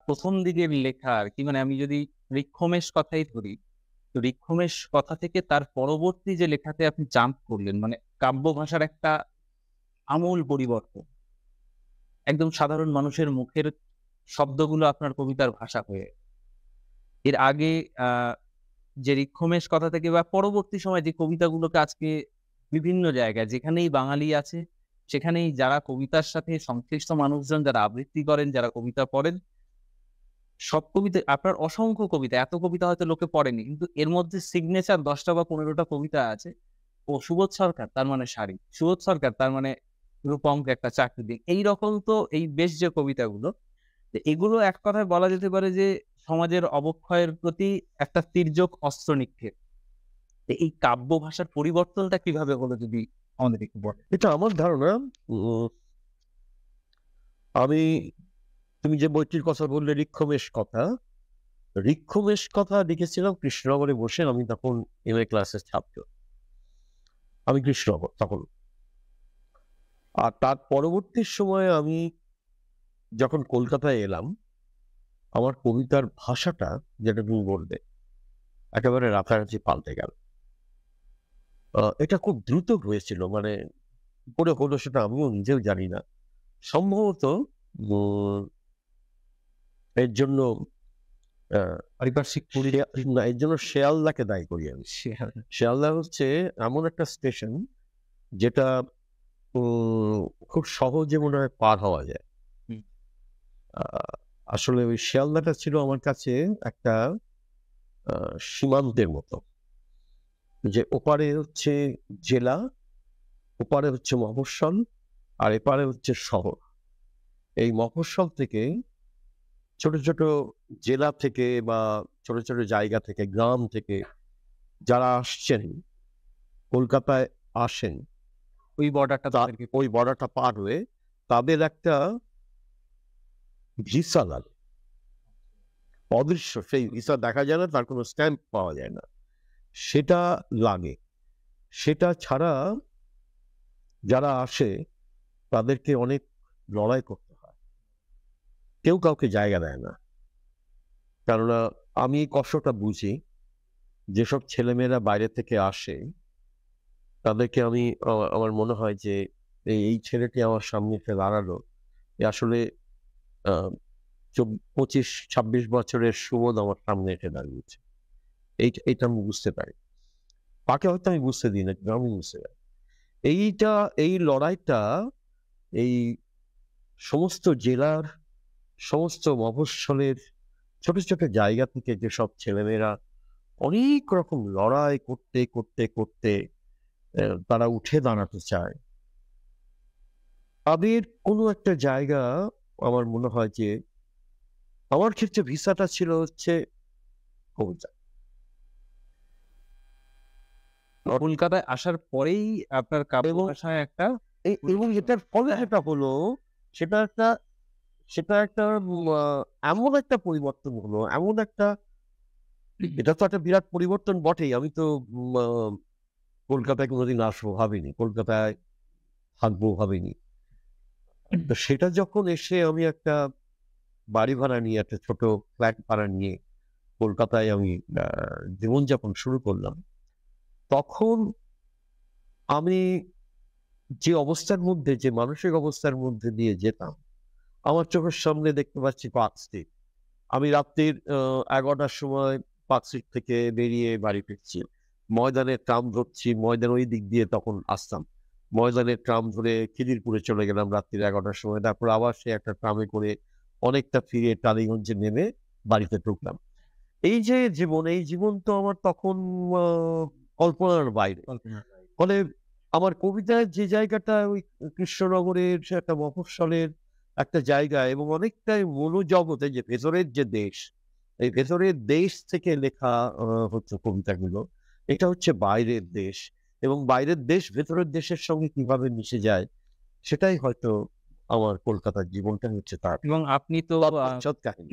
প্রথম দিকের লেখা আরকি, মানে আমি যদি ঋক্ষমেশ কথাই ধরি, তো ঋক্ষমেশ কথা থেকে তার পরবর্তী যে লেখাতে আপনি জাম্প করলেন, মানে কাব্য ভাষার একটা আমূল পরিবর্তন। একদম সাধারণ মানুষের মুখের শব্দগুলো আপনার কবিতার ভাষা হয়ে। এর আগে আ যে ঋক্ষমেশ কথা থেকে বা পরবর্তী সময়ে যে কবিতাগুলোকে আজকে বিভিন্ন জায়গায় যেখানেই বাঙালি আছে, সেখানেই যারা কবিতার সাথে সংশ্লিষ্ট মানুষজন যারা আবৃত্তি করেন, যারা কবিতা পড়েন, সব কবিতা আপনার অসংখ্য কবিতা, এত কবিতা হয়তো লোকে পড়েনি। কিন্তু এর মধ্যে সিগনেচার ১০ টা বা ১৫ টা কবিতা আছে। ও সুবোধ সরকার তার মানে শাড়ি, সুবোধ সরকার তার মানে রূপঙ্ক একটা চাকরি দিক। এইরকম তো এই বেশ যে কবিতাগুলো, তো এগুলো এক কথায় বলা যেতে পারে যে সমাজের অবক্ষয়ের প্রতি একটা তির্যক অস্ত্র নিক্ষেপ। তো এই কাব্য ভাষার পরিবর্তনটা কিভাবে হলো যদি আমাদের একটু বলেন? এটা আমার ধারণা। উম আমি তুমি যে বইটির কথা বললে ঋক্ষমেশ কথা লিখেছিলাম কৃষ্ণনগরে বসে। আমি তখন MA ক্লাসের ছাত্র। আমি কৃষ্ণনগর তখন। আর তার পরবর্তী সময়ে আমি যখন কলকাতায় এলাম, আমার কবিতার ভাষাটা যেটা তুমি বললে, একেবারে রাতারাতি পাল্টে গেল। এটা খুব দ্রুত হয়েছিল। মানে কি করে হলো সেটা আমিও নিজেও জানি না। সম্ভবত উম এর জন্য আ পারিপার্শ্বিক না, এর জন্য শেয়ালদাকে দায়ী করি আমি। শেয়াল শেয়ালদা হচ্ছে এমন একটা স্টেশন যেটা উম খুব সহজে মনে হয় পার হওয়া যায়। হুম, আ আসলে ওই শিয়ালদাটা ছিল আমার কাছে একটা আ সীমান্তের মতো। যে ওপারে হচ্ছে জেলা, ওপারে হচ্ছে মফস্বল, আর এপারে হচ্ছে শহর। এই মফস্বল থেকে ছোট, ছোট জেলা থেকে বা ছোট, ছোট জায়গা থেকে, গ্রাম থেকে যারা আসছেন, কলকাতায় আসেন, ওই বর্ডারটা তাদেরকে ওই বর্ডারটা পার হয়ে তাদের একটা ভিসা লাগে। অদৃশ্য সেই ভিসা দেখা যায় না, তার কোনো স্ট্যাম্প পাওয়া যায় না। সেটা লাগে। সেটা ছাড়া যারা আসে তাদেরকে অনেক লড়াই করতে হয়। কেউ কাউকে জায়গা দেয় না। কেননা আমি এই কষ্টটা বুঝি। যেসব ছেলেমেয়েরা বাইরে থেকে আসে তাদেরকে আমি আমার মনে হয় যে এই ছেলেটি আমার সামনে এসে দাঁড়ালো। এ আসলে আ ২৫-২৬ বছরের সুবোধ আমার সামনে এসে দাঁড়িয়েছে। এইটা আমি বুঝতে পারি। তাকে হয়তো আমি বুঝতে দিই না, কিন্তু আমি বুঝতে পারি। এইটা এই লড়াইটা এই সমস্ত জেলার, সমস্ত মফস্বলের ছোট, ছোট জায়গা থেকে যেসব ছেলেমেয়েরা অনেক রকম লড়াই করতে, করতে, করতে তারা উঠে দাঁড়াতে চায়। তাদের কোনো একটা জায়গা আমার মনে হয় যে আমার ক্ষেত্রে ভিসাটা ছিল হচ্ছে কবিতা। কলকাতায় আসার পরেই আপনার কাব্য এবং ভাষায় একটা এবং এটার ফলে যেটা হলো সেটা একটা সেটা একটা এমন একটা পরিবর্তন হলো, এমন একটা এটা তো একটা বিরাট পরিবর্তন বটেই। আমি তো উম আ কলকাতায় কোনোদিন আসবো ভাবিনি। কলকাতায় থাকবো ভাবিনি। তো সেটা যখন এসে আমি একটা বাড়ি ভাড়া নিয়ে, একটা ছোট ফ্ল্যাট ভাড়া নিয়ে কলকাতায় আমি আ জীবনযাপন শুরু করলাম। তখন আমি যে অবস্থার মধ্যে, যে মানসিক অবস্থার মধ্যে দিয়ে যেতাম, আমার চোখের সামনে দেখতে পাচ্ছি পার্কস্ট্রিট। আমি রাত্রির ১১টার সময় পার্কস্ট্রিট থেকে বেরিয়ে বাড়ি ফিরছি। ময়দানের ট্রাম ধরছি, ময়দান ওই দিক দিয়ে তখন আসতাম। ময়দানের ট্রাম ধরে খিদিরপুরে চলে গেলাম রাত্রির ১১টার সময়। তারপর আবার সেই একটা ট্রামে করে অনেকটা ফিরে টালিগঞ্জে নেমে বাড়িতে ঢুকলাম। এই যে জীবন, এই জীবন তো আমার তখন আ কল্পনার বাইরে। কল্পনা। ফলে আমার কবিতায় যে জায়গাটা ওই কৃষ্ণনগরের সে একটা মফস্বলের একটা জায়গা এবং অনেকটাই মনোজগতে যে ভেতরের যে দেশ, এই ভেতরের দেশ থেকে লেখা হচ্ছে কবিতাগুলো। এটা হচ্ছে বাইরের দেশ এবং বাইরের দেশ ভেতরের দেশের সঙ্গে কিভাবে মিশে যায় সেটাই হয়তো আমার কলকাতার জীবনটা হচ্ছে তার এবং আপনি তো তৎপশ্চাৎ কাহিনী।